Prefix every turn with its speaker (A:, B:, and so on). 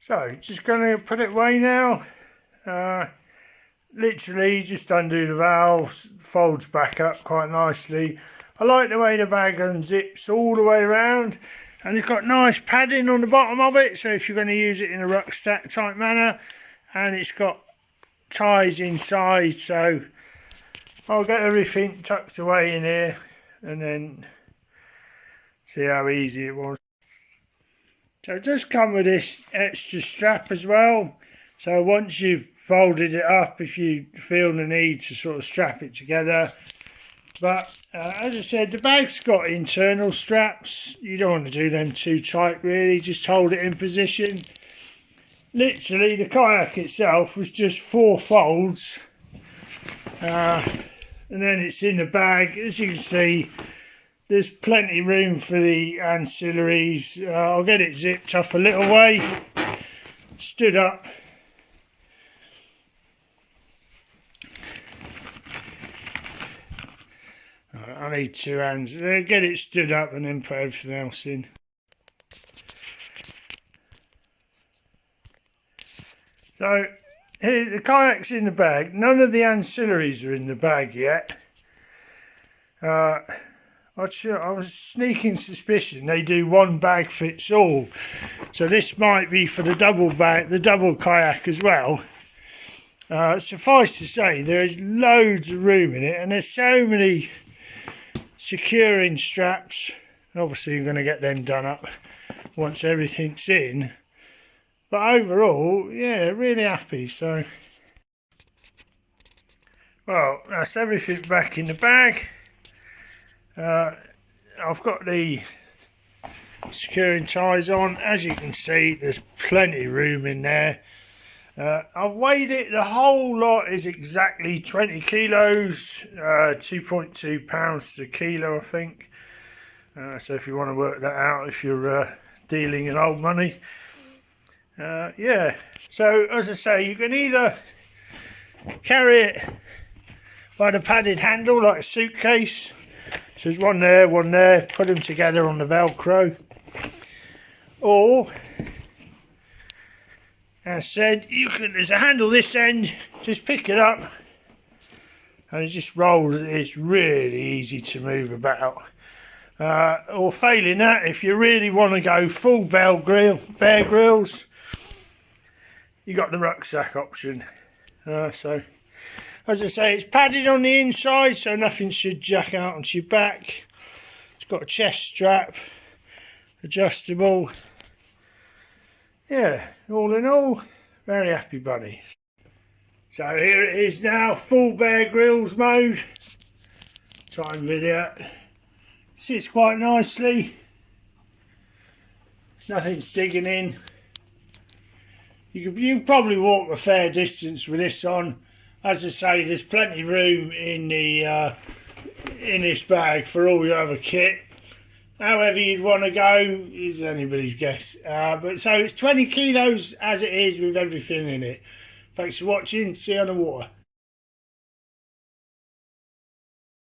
A: So just going to put it away now. Literally just undo the valves, folds back up quite nicely. I like the way the bag unzips all the way around, and it's got nice padding on the bottom of it, so if you're going to use it in a rucksack type manner, and it's got ties inside, so I'll get everything tucked away in here and then see how easy it was. So it does come with this extra strap as well, so once you've folded it up, if you feel the need to sort of strap it together. But as I said, the bag's got internal straps. You don't want to do them too tight really, just hold it in position. Literally the kayak itself was just 4 folds, and then it's in the bag. As you can see, there's plenty room for the ancillaries. I'll get it zipped up a little way, stood up. I need 2 hands. Get it stood up and then put everything else in. So here, the kayak's in the bag. None of the ancillaries are in the bag yet. I was sneaking suspicion they do one bag fits all. So this might be for the double bag, the double kayak as well. Suffice to say, there is loads of room in it, and there's so many securing straps. Obviously you're going to get them done up once everything's in, but overall, yeah, really happy. So well, that's everything back in the bag. I've got the securing ties on. As you can see, there's plenty of room in there. I've weighed it. The whole lot is exactly 20 kilos, 2.2 pounds a kilo, I think. So if you want to work that out, if you're dealing in old money. Yeah, so as I say, you can either carry it by the padded handle like a suitcase. So there's one there, put them together on the Velcro. Or, as said, there's a handle this end, just pick it up and it just rolls. It's really easy to move about. Or failing that, if you really want to go full Bear Grylls, you got the rucksack option. So, as I say, it's padded on the inside, so nothing should jack out onto your back. It's got a chest strap, adjustable. Yeah, all in all, very happy bunny. So here it is now, full Bear Grylls mode. Time video. Sits quite nicely. Nothing's digging in. You could probably walk a fair distance with this on. As I say, there's plenty of room in this bag for all your other kit. However you'd want to go is anybody's guess. But so it's 20 kilos as it is with everything in it. Thanks for watching. See you on the water.